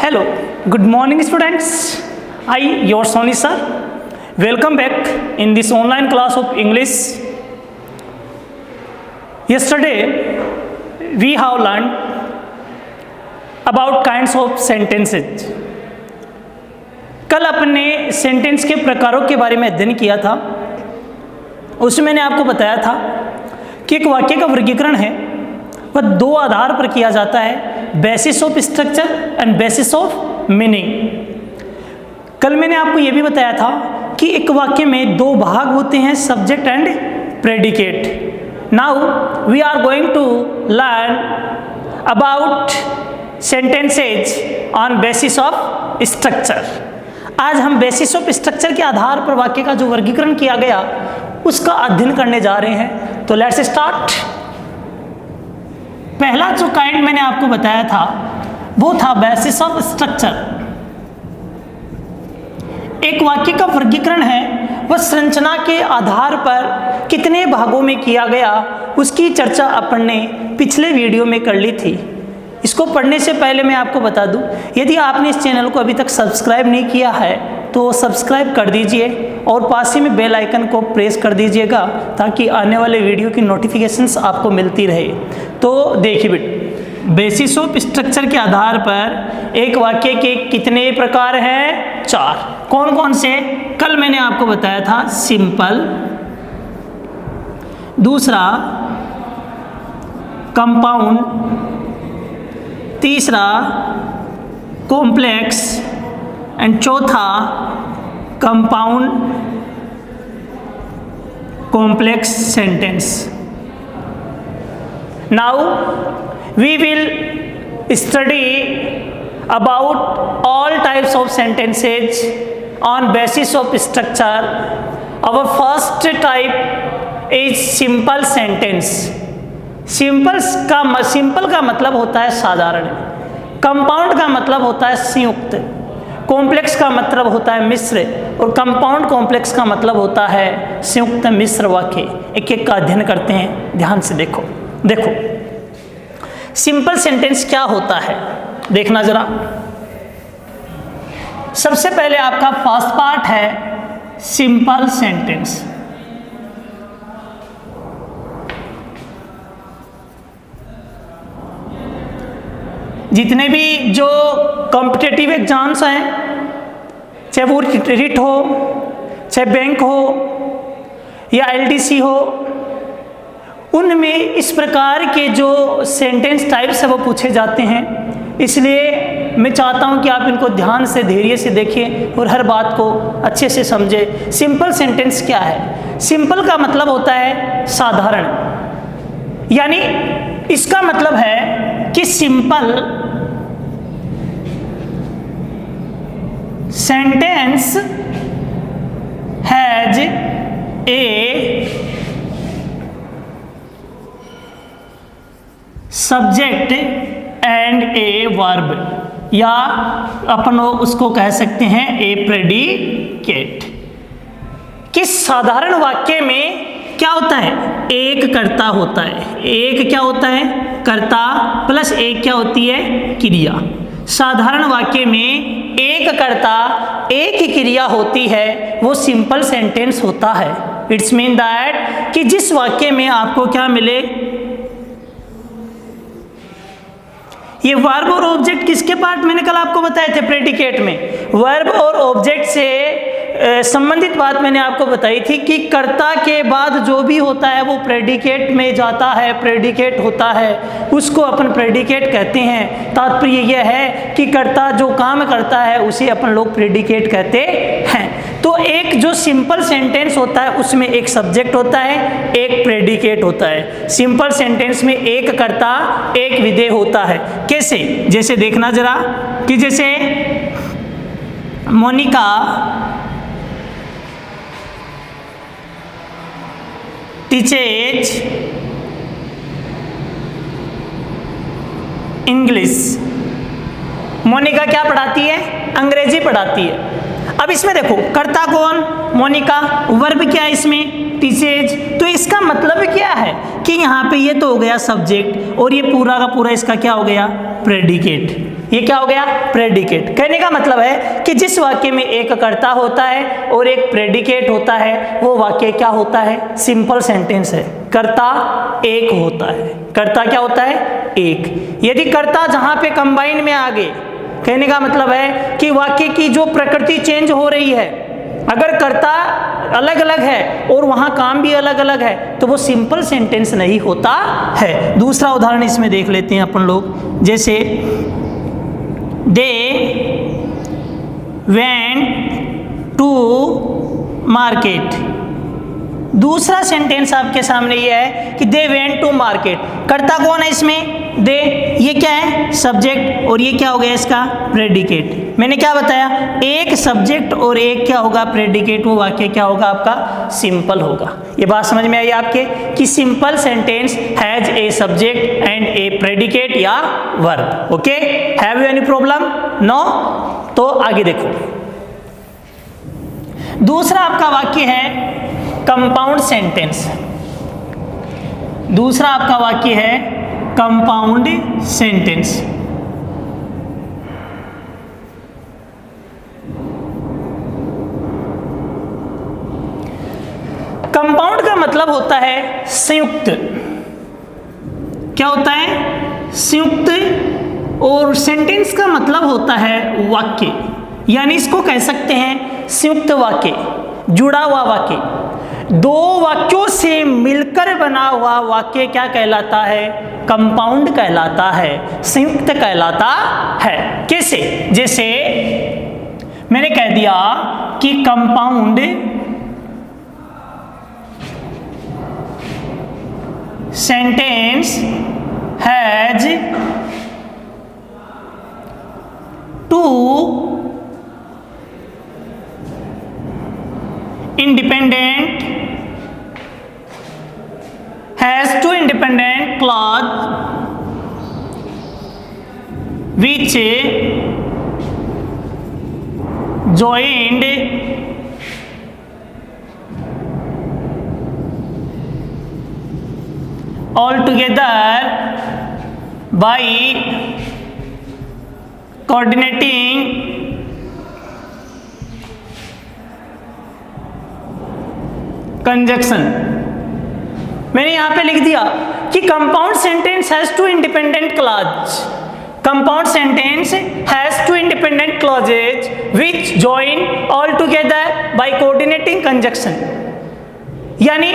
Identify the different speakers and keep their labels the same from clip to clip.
Speaker 1: Hello, good morning students. I, your Sony sir, welcome back in this online class of English. Yesterday, we have learned about kinds of sentences. कल अपने sentence के प्रकारों के बारे में अध्ययन किया था। उसमें मैंने आपको बताया था कि एक वाक्य का वर्गीकरण है वह दो आधार पर किया जाता है, basis of structure and bases of meaning. कल मैंने आपको यह भी बताया था कि एक वाक्य में दो भाग होते हैं, subject and predicate. Now we are going to learn about sentences on basis of structure. आज हम बेसिस ऑफ स्ट्रक्चर के आधार पर वाक्य का जो वर्गीकरण किया गया उसका अध्ययन करने जा रहे हैं। तो लेट्स स्टार्ट। पहला जो काइंड मैंने आपको बताया था वो था बेसिस ऑफ स्ट्रक्चर। एक वाक्य का वर्गीकरण है वह संरचना के आधार पर कितने भागों में किया गया उसकी चर्चा अपन ने पिछले वीडियो में कर ली थी। इसको पढ़ने से पहले मैं आपको बता दूं, यदि आपने इस चैनल को अभी तक सब्सक्राइब नहीं किया है तो सब्सक्राइब कर दीजिए और पास ही में बेल आइकन को प्रेस कर दीजिएगा ताकि आने वाले वीडियो की नोटिफिकेशंस आपको मिलती रहे। तो देखिए बेटा, बेसिस ऑफ स्ट्रक्चर के आधार पर एक वाक्य के कितने प्रकार हैं? 4। कौन कौन से? कल मैंने आपको बताया था सिंपल, दूसरा कंपाउंड, तीसरा कॉम्प्लेक्स एंड चौथा compound complex sentence. Now we will study about all types of sentences on basis of structure. Our first type is simple sentence. Simple का मतलब होता है साधारण, कंपाउंड का मतलब होता है संयुक्त, कॉम्प्लेक्स का मतलब होता है मिश्र और कंपाउंड कॉम्प्लेक्स का मतलब होता है संयुक्त मिश्र वाक्य। एक एक का अध्ययन करते हैं, ध्यान से देखो। सिंपल सेंटेंस क्या होता है देखना जरा। सबसे पहले आपका फर्स्ट पार्ट है सिंपल सेंटेंस। जितने भी जो कॉम्पिटिटिव एग्जाम्स हैं, चाहे वो रिट हो, चाहे बैंक हो या एलडीसी हो, उनमें इस प्रकार के जो सेंटेंस टाइप्स है वो पूछे जाते हैं। इसलिए मैं चाहता हूं कि आप इनको ध्यान से, धैर्य से देखें और हर बात को अच्छे से समझें। सिंपल सेंटेंस क्या है? सिंपल का मतलब होता है साधारण, यानी इसका मतलब है कि simple sentence has a subject and a verb, या अपन उसको कह सकते हैं ए प्रेडिकेट। किस साधारण वाक्य में क्या होता है? एक कर्ता होता है। एक क्या होता है? कर्ता प्लस एक क्या होती है? क्रिया। साधारण वाक्य में एक कर्ता एक क्रिया होती है, वो सिंपल सेंटेंस होता है। इट्स मीन दैट कि जिस वाक्य में आपको क्या मिले, ये वर्ब और ऑब्जेक्ट किसके पार्ट मैंने कल आपको बताए थे प्रेडिकेट में। वर्ब और ऑब्जेक्ट से संबंधित बात मैंने आपको बताई थी कि कर्ता के बाद जो भी होता है वो प्रेडिकेट में जाता है, प्रेडिकेट होता है, उसको अपन प्रेडिकेट कहते हैं। तात्पर्य यह है कि कर्ता जो काम करता है उसे अपन लोग प्रेडिकेट कहते हैं। तो एक जो सिंपल सेंटेंस होता है उसमें एक सब्जेक्ट होता है, एक प्रेडिकेट होता है। सिंपल सेंटेंस में एक कर्ता एक विधेय होता है। कैसे? जैसे देखना जरा कि जैसे मोनिका टीचेज इंग्लिश। मोनिका क्या पढ़ाती है? अंग्रेजी पढ़ाती है। अब इसमें देखो कर्ता कौन? मोनिका। वर्ब क्या है इसमें? टीचेज। तो इसका मतलब क्या है कि यहाँ पे ये तो हो गया सब्जेक्ट और ये पूरा का पूरा इसका क्या हो गया, प्रेडिकेट। ये क्या हो गया, प्रेडिकेट। कहने का मतलब है कि जिस वाक्य में एक कर्ता होता है और एक प्रेडिकेट होता है वो वाक्य क्या होता है, सिंपल सेंटेंस है। कर्ता एक होता है, कर्ता क्या होता है, एक। यदि कर्ता जहां पे कंबाइन में आ गए, कहने का मतलब है कि वाक्य की जो प्रकृति चेंज हो रही है, अगर कर्ता अलग अलग है और वहां काम भी अलग अलग है तो वो सिंपल सेंटेंस नहीं होता है। दूसरा उदाहरण इसमें देख लेते हैं अपन लोग, जैसे दे वेंट टू मार्केट। दूसरा सेंटेंस आपके सामने ये है कि दे वेंट टू मार्केट। कर्ता कौन है इसमें, दे, ये क्या है, सब्जेक्ट, और ये क्या हो गया इसका, प्रेडिकेट। मैंने क्या बताया, एक सब्जेक्ट और एक क्या होगा, प्रेडिकेट, वो वाक्य क्या होगा आपका, सिंपल होगा। ये बात समझ में आई आपके कि simple sentence has a subject and a predicate या verb. Okay, have you any problem, no? तो आगे देखो, दूसरा आपका वाक्य है कंपाउंड सेंटेंस। दूसरा आपका वाक्य है कंपाउंड सेंटेंस। कंपाउंड का मतलब होता है संयुक्त। क्या होता है, संयुक्त। और सेंटेंस का मतलब होता है वाक्य, यानी इसको कह सकते हैं संयुक्त वाक्य, जुड़ा हुआ वाक्य। दो वाक्यों से मिलकर बना हुआ वाक्य क्या कहलाता है, कंपाउंड कहलाता है, संयुक्त कहलाता है। कैसे, जैसे मैंने कह दिया कि compound sentence has two independent clause which joined all together by coordinating conjunction. मैंने यहां पे लिख दिया कि compound sentence has two independent clause. Compound sentence has two independent clauses which join all together by coordinating conjunction. यानी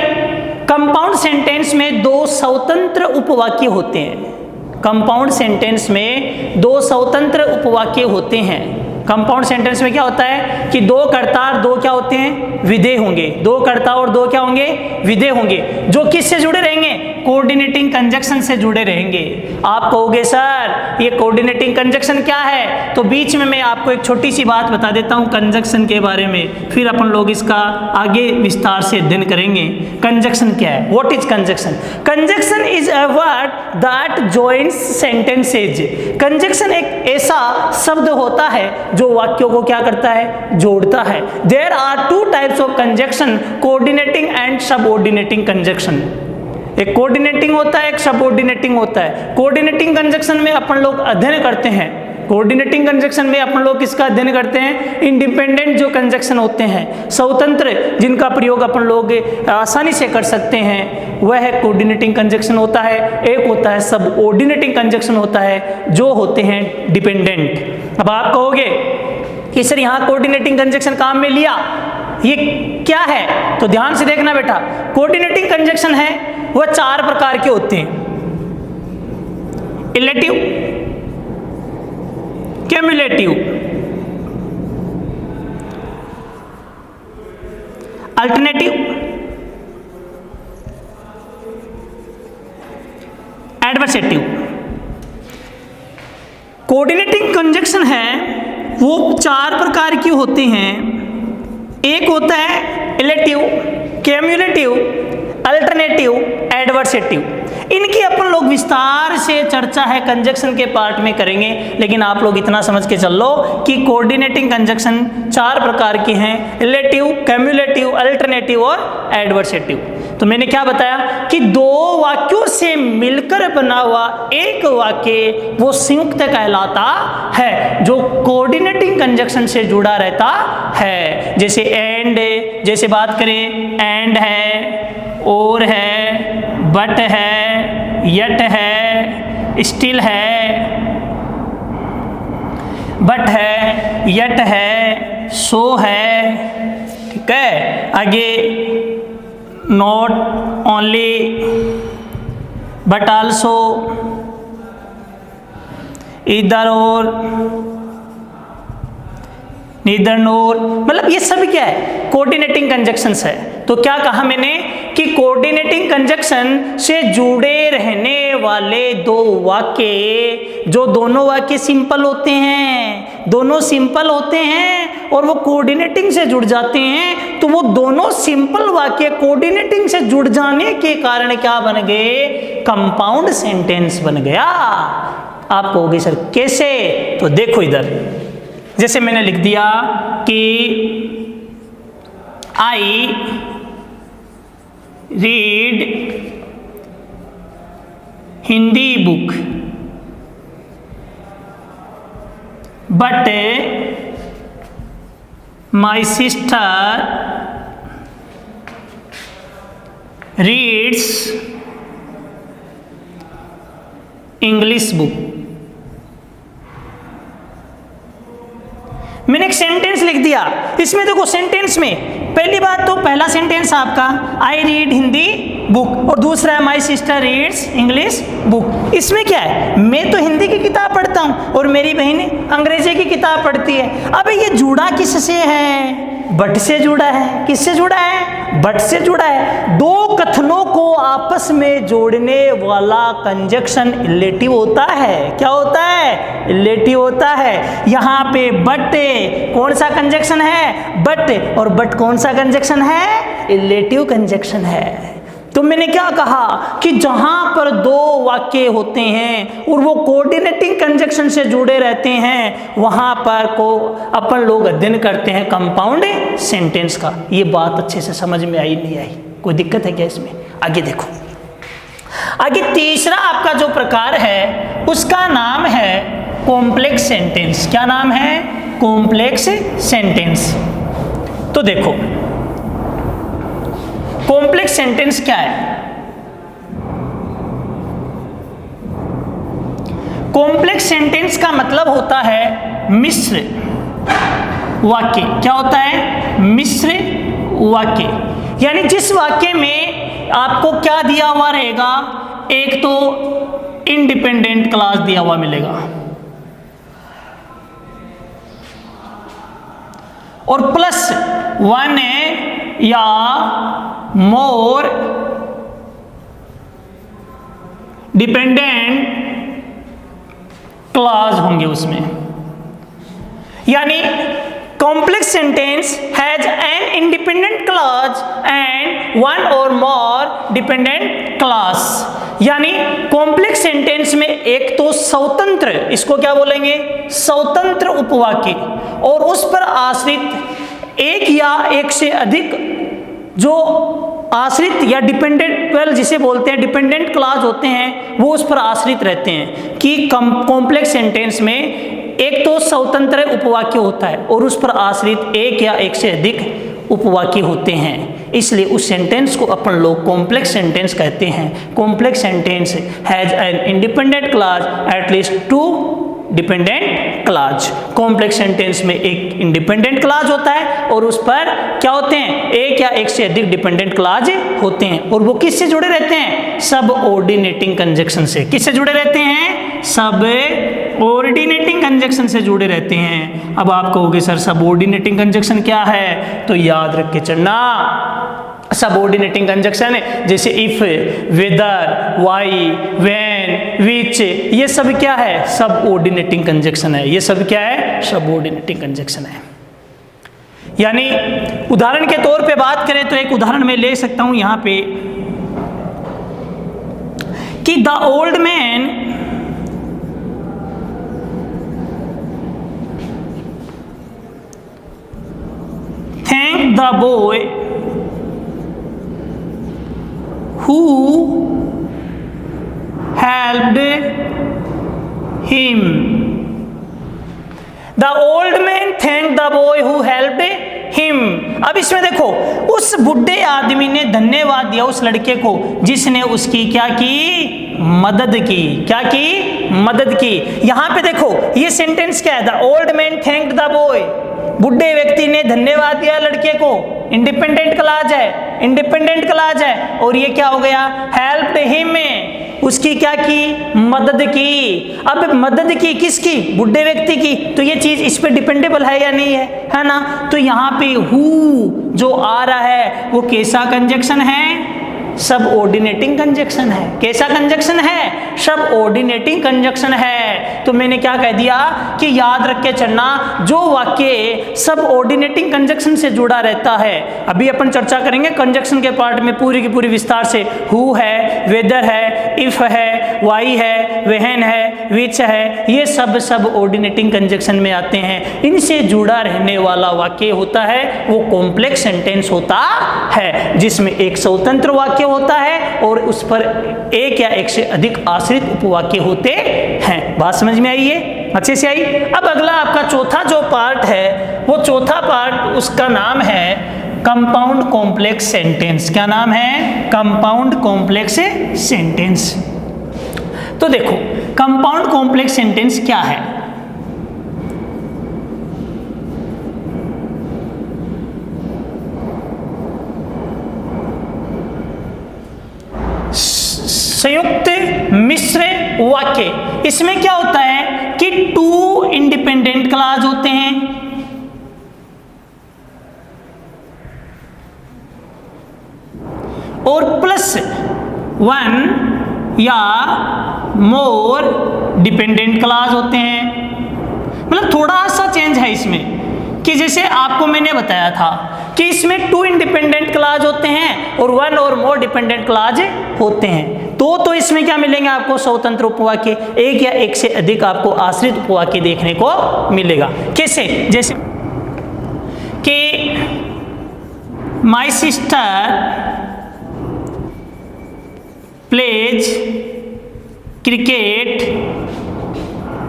Speaker 1: compound sentence में दो स्वतंत्र उपवाक्य होते हैं। कंपाउंड सेंटेंस में दो स्वतंत्र उपवाक्य होते हैं। कंपाउंड सेंटेंस में क्या होता है कि दो कर्ता और दो क्या होते हैं, विधेय होंगे। दो कर्ता और दो क्या होंगे, विधेय होंगे, जो किससे जुड़े रहेंगे, कोऑर्डिनेटिंग कंजक्शन से जुड़े रहेंगे। आप कहोगे सर ये कोऑर्डिनेटिंग कंजक्शन क्या है, तो बीच में मैं आपको एक छोटी सी बात बता देता हूं कंजक्शन के बारे में, फिर अपन लोग इसका आगे विस्तार से अध्ययन करेंगे। कंजक्शन क्या है, what is conjunction? Conjunction is a word that joins sentences. Conjunction एक ऐसा शब्द होता है जो वाक्यों को क्या करता है, जोड़ता है। There are two types of conjunction, coordinating and subordinating conjunction. एक कोऑर्डिनेटिंग होता है, एक सबऑर्डिनेटिंग होता है। कोऑर्डिनेटिंग कंजक्शन में अपन लोग अध्ययन करते हैं, कोऑर्डिनेटिंग कंजक्शन में अपन लोग किसका अध्ययन करते हैं, इंडिपेंडेंट जो कंजक्शन होते हैं, स्वतंत्र, जिनका प्रयोग अपन लोग आसानी से कर सकते हैं, वह है कोऑर्डिनेटिंग कंजक्शन होता है। एक होता है सबऑर्डिनेटिंग कंजक्शन होता है, जो होते हैं डिपेंडेंट। अब आप कहोगे कि सर यहाँ कोऑर्डिनेटिंग कंजक्शन काम में लिया, ये क्या है? तो ध्यान से देखना बेटा, कोऑर्डिनेटिंग कंजक्शन है वह चार प्रकार के होते हैं। Illative, cumulative, alternative, adversative. Coordinating conjunction है वो चार प्रकार के होते हैं। एक होता है इलेटिव, क्यूमुलेटिव, अल्टरनेटिव, एडवर्सेटिव। इनकी अपन लोग विस्तार से चर्चा है कंजक्शन के पार्ट में करेंगे, लेकिन आप लोग इतना समझ के चल लो कि कोऑर्डिनेटिंग कंजक्शन 4 प्रकार की हैं, रिलेटिव, क्यूमुलेटिव, अल्टरनेटिव और एडवर्सेटिव। तो मैंने क्या बताया कि 2 वाक्यों से मिलकर बना हुआ एक वाक्य वो संयुक्त कहलाता है, जो कोऑर्डिनेटिंग कंजक्शन से जुड़ा रहता है। जैसे एंड, जैसे बात करें एंड है, और है, बट है, यट है, स्टिल है, बट है, यट है, सो है, ठीक है। आगे नॉट ओनली बट आल्सो, इधर और, नीदर नोर, मतलब ये सब क्या है, कोऑर्डिनेटिंग कंजक्शंस है। तो क्या कहा मैंने कि कोऑर्डिनेटिंग कंजक्शन से जुड़े रहने वाले 2 वाक्य, जो दोनों वाक्य सिंपल होते हैं, दोनों सिंपल होते हैं और वो कोऑर्डिनेटिंग से जुड़ जाते हैं, तो वो दोनों सिंपल वाक्य कोऑर्डिनेटिंग से जुड़ जाने के कारण क्या बन गए, कंपाउंड सेंटेंस बन गया। आप कहोगे सर कैसे, तो देखो इधर, जैसे मैंने लिख दिया कि I read Hindi book but my sister reads English book. मैंने एक सेंटेंस लिख दिया, इसमें देखो सेंटेंस में पहली बात तो पहला सेंटेंस आपका आई रीड हिंदी बुक और दूसरा है my sister reads English book. इसमें क्या है, मैं तो हिंदी की किताब पढ़ता हूं और मेरी बहन अंग्रेजी की किताब पढ़ती है। अब ये जुड़ा किससे है, बट से जुड़ा है। किससे जुड़ा है, बट से जुड़ा है। 2 कथनों को आपस में जोड़ने वाला कंजक्शन रिलेटिव होता है। क्या होता है, रिलेटिव होता है। यहाँ पे बट कौन सा कंजक्शन है, बट, और बट कौन सा कंजक्शन है, रिलेटिव कंजक्शन है। तो मैंने क्या कहा कि जहां पर 2 वाक्य होते हैं और वो कोऑर्डिनेटिंग कंजक्शन से जुड़े रहते हैं, वहां पर को अपन लोग अध्ययन करते हैं कंपाउंड सेंटेंस का। ये बात अच्छे से समझ में आई नहीं आई, कोई दिक्कत है क्या इसमें? आगे देखो, आगे तीसरा आपका जो प्रकार है उसका नाम है कॉम्प्लेक्स सेंटेंस। क्या नाम है, कॉम्प्लेक्स सेंटेंस। तो देखो कॉम्प्लेक्स सेंटेंस क्या है, कॉम्प्लेक्स सेंटेंस का मतलब होता है मिश्र वाक्य। क्या होता है, मिश्र वाक्य, यानी जिस वाक्य में आपको क्या दिया हुआ रहेगा, एक तो इंडिपेंडेंट क्लॉज दिया हुआ मिलेगा और प्लस 1 या मोर डिपेंडेंट क्लॉज होंगे उसमें। यानी complex sentence has an independent clause and 1 और मोर डिपेंडेंट क्लॉज। यानी कॉम्प्लेक्स सेंटेंस में एक तो स्वतंत्र, इसको क्या बोलेंगे, स्वतंत्र उपवाक्य, और उस पर आश्रित एक या एक से अधिक जो आश्रित या डिपेंडेंट, वेल जिसे बोलते हैं डिपेंडेंट क्लॉज होते हैं, वो उस पर आश्रित रहते हैं। कि कॉम्प्लेक्स सेंटेंस में एक तो स्वतंत्र उपवाक्य होता है और उस पर आश्रित एक या एक से अधिक उपवाक्य होते हैं, इसलिए उस सेंटेंस को अपन लोग कॉम्प्लेक्स सेंटेंस कहते हैं। Complex sentence has an independent clause at least 2 dependent clause. Complex sentence में एक इंडिपेंडेंट क्लॉज होता है और उस पर क्या होते हैं, एक या एक से अधिक डिपेंडेंट क्लॉज होते हैं, और वो किससे जुड़े रहते हैं, सब ऑर्डिनेटिंग कंजक्शन से। किससे जुड़े रहते हैं, सब ऑर्डिनेटिंग कंजक्शन से जुड़े रहते हैं। अब आप कहोगे सर सबऑर्डिनेटिंग कंजक्शन क्या है, तो याद रख के चलना, सबऑर्डिनेटिंग कंजक्शन जैसे इफ, वेदर, वाई, व्हेन, विच, ये सब क्या है, सबऑर्डिनेटिंग कंजक्शन है। ये सब क्या है, सबऑर्डिनेटिंग कंजक्शन है। यानी उदाहरण के तौर पे बात करें तो एक उदाहरण मैं ले सकता हूं यहाँ पे कि the old man thank the boy who helped him. The old man thank the boy who helped him. अब इसमें देखो, उस बुढ़े आदमी ने धन्यवाद दिया उस लड़के को जिसने उसकी क्या की, मदद की। क्या की, मदद की। यहां पे देखो ये सेंटेंस क्या है, the old man thanked the boy, बुढ़े व्यक्ति ने धन्यवाद दिया लड़के को, इंडिपेंडेंट क्लॉज है, इंडिपेंडेंट क्लॉज है। और ये क्या हो गया, हेल्प्ड हिम में उसकी क्या की, मदद की। अब मदद की किसकी, बुढ़े व्यक्ति की, तो ये चीज इस पे डिपेंडेबल है या नहीं है ना। तो यहाँ पे हु जो आ रहा है वो कैसा कंजक्शन है, सब ऑर्डिनेटिंग कंजक्शन है। कैसा कंजक्शन है, सब ऑर्डिनेटिंग कंजक्शन है। तो मैंने क्या कह दिया कि याद रख के चलना, जो वाक्य सब ऑर्डिनेटिंग कंजक्शन से जुड़ा रहता है, अभी अपन चर्चा करेंगे कंजक्शन के पार्ट में पूरी की पूरी विस्तार से। हु है, वेदर है, इफ है, वाई है, वेहन है, विच है, ये सब ऑर्डिनेटिंग कंजक्शन में आते हैं। इनसे जुड़ा रहने वाला वाक्य होता है वो कॉम्प्लेक्स सेंटेंस होता है, जिसमें एक स्वतंत्र वाक्य होता है और उस पर एक या एक से अधिक आश्रित उपवाक्य होते हैं। बात समझ में आई है, अच्छे से आई। अब अगला आपका चौथा जो पार्ट है, वो चौथा पार्ट उसका नाम है कंपाउंड कॉम्प्लेक्स सेंटेंस। क्या नाम है, कंपाउंड कॉम्प्लेक्स सेंटेंस। तो देखो कंपाउंड कॉम्प्लेक्स सेंटेंस क्या है। संयुक्त मिश्र वाक्य, इसमें क्या होता है कि टू इंडिपेंडेंट क्लॉज होते हैं और प्लस वन या मोर डिपेंडेंट क्लॉज होते हैं। मतलब थोड़ा सा चेंज है इसमें कि जैसे आपको मैंने बताया था कि इसमें टू इंडिपेंडेंट क्लॉज होते हैं और वन और मोर डिपेंडेंट क्लॉज होते हैं। तो इसमें क्या मिलेंगे आपको, स्वतंत्र उपवाक्य, एक या एक से अधिक आपको आश्रित उपवाक्य देखने को मिलेगा। कैसे, जैसे कि my sister plays cricket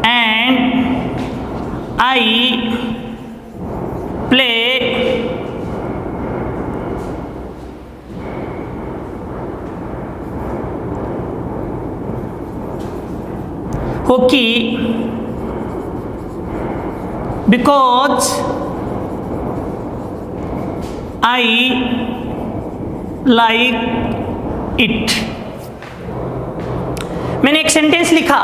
Speaker 1: and I play hockey because I like it। मैंने एक सेंटेंस लिखा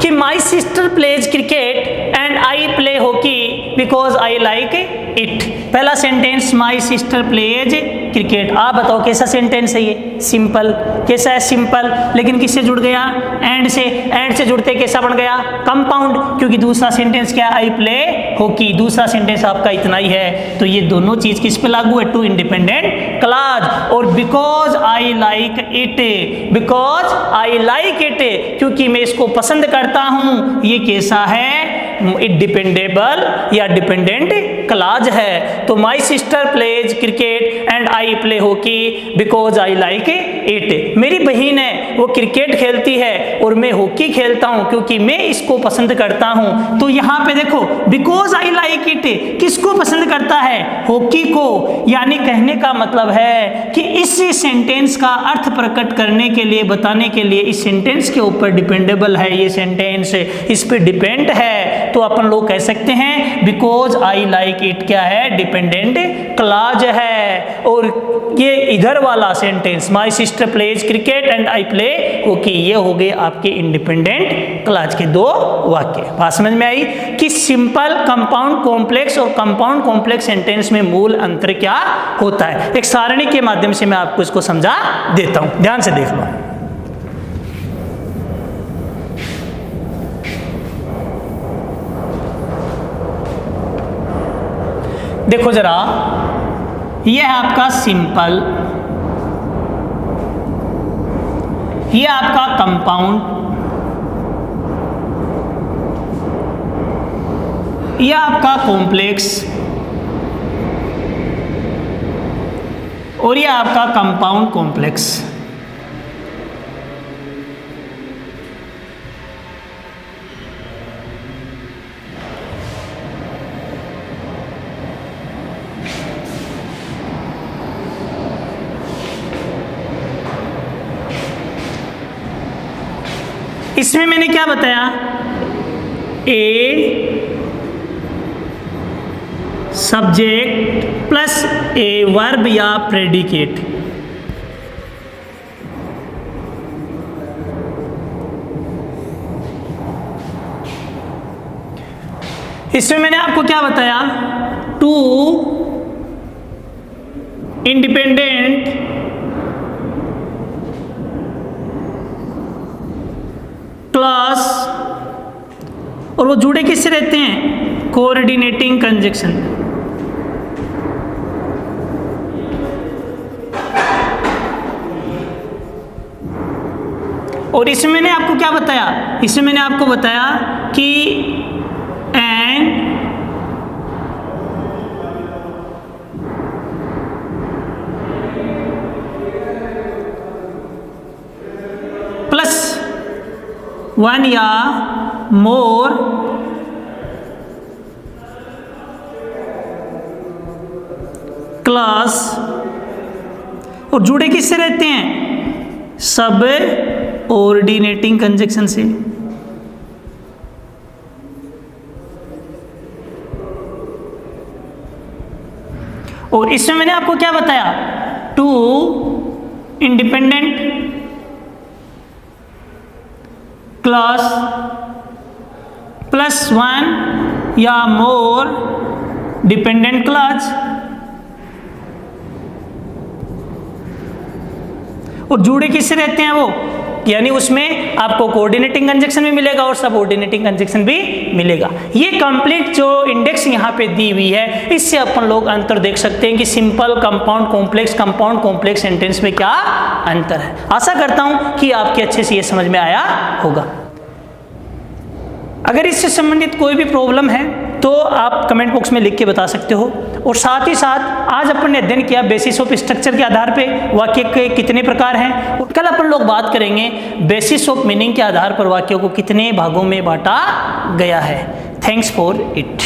Speaker 1: कि my sister plays cricket and I play hockey because I like it. पहला sentence my sister plays cricket. आप बताओ कैसा सेंटेंस है ये, सिंपल। कैसा है, सिंपल। लेकिन किससे जुड़ गया, एंड से। एंड से जुड़ते कैसा बन गया, कंपाउंड, क्योंकि दूसरा सेंटेंस क्या है, आई प्ले हॉकी। दूसरा सेंटेंस आपका इतना ही है। तो ये दोनों चीज किस पे लागू है, टू इंडिपेंडेंट क्लॉज। और because I like it, because I like it, क्योंकि मैं इसको पसंद करता हूं, ये कैसा है, डिपेंडेबल या डिपेंडेंट क्लॉज है। तो माई sister plays cricket and I play hockey because I like it. मेरी बहन है वो क्रिकेट खेलती है और मैं हॉकी खेलता हूं क्योंकि मैं इसको पसंद करता हूं। तो यहां पे देखो बिकॉज आई लाइक इट किसको पसंद करता है, हॉकी को। यानी कहने का मतलब है कि इस सेंटेंस का अर्थ प्रकट करने के लिए, बताने के लिए इस सेंटेंस के ऊपर डिपेंडेबल है ये सेंटेंस, इस पे डिपेंड है। तो अपन लोग कह सकते हैं बिकॉज आई लाइक इट क्या है, डिपेंडेंट क्लॉज है। और ये इधर वाला sentence my sister plays cricket and I play hockey, ये हो गए आपके इंडिपेंडेंट क्लॉज के दो वाक्य। बात समझ में आई कि सिंपल, कंपाउंड कॉम्प्लेक्स और कंपाउंड कॉम्प्लेक्स सेंटेंस में मूल अंतर क्या होता है। एक सारणी के माध्यम से मैं आपको इसको समझा देता हूं, ध्यान से देख लो। देखो जरा, यह है आपका सिंपल, ये आपका कंपाउंड, ये आपका कॉम्प्लेक्स और ये आपका कंपाउंड कॉम्प्लेक्स। इसमें मैंने क्या बताया, a subject plus a verb या प्रेडिकेट। इसमें मैंने आपको क्या बताया, टू इंडिपेंडेंट क्लास, और वो जुड़े किससे रहते हैं, कोऑर्डिनेटिंग कंजक्शन। और इसमें मैंने आपको क्या बताया, इसमें मैंने आपको बताया कि एन प्लस वन या मोर क्लास, और जुड़े किससे रहते हैं, सब ऑर्डिनेटिंग कंजक्शन से। और इसमें मैंने आपको क्या बताया, two independent clause plus one या मोर डिपेंडेंट क्लास, और जुड़े किससे रहते हैं वो, यानी उसमें आपको कोऑर्डिनेटिंग कंजक्शन भी मिलेगा और सब ऑर्डिनेटिंग कंजक्शन भी मिलेगा। ये कंप्लीट जो इंडेक्स यहाँ पे दी हुई है, इससे अपन लोग अंतर देख सकते हैं कि सिंपल, कंपाउंड, कॉम्प्लेक्स सेंटेंस में क्या अंतर है। आशा करता हूँ कि आपके अच्छे से ये समझ में आया होगा। अगर इससे संबंधित कोई भी प्रॉब्लम है तो आप कमेंट बॉक्स में लिख के बता सकते हो। और साथ ही साथ आज अपन ने अध्ययन किया बेसिस ऑफ स्ट्रक्चर के आधार पे वाक्य के कितने प्रकार हैं, और कल अपन लोग बात करेंगे बेसिस ऑफ मीनिंग के आधार पर वाक्यों को कितने भागों में बांटा गया है। Thanks for it.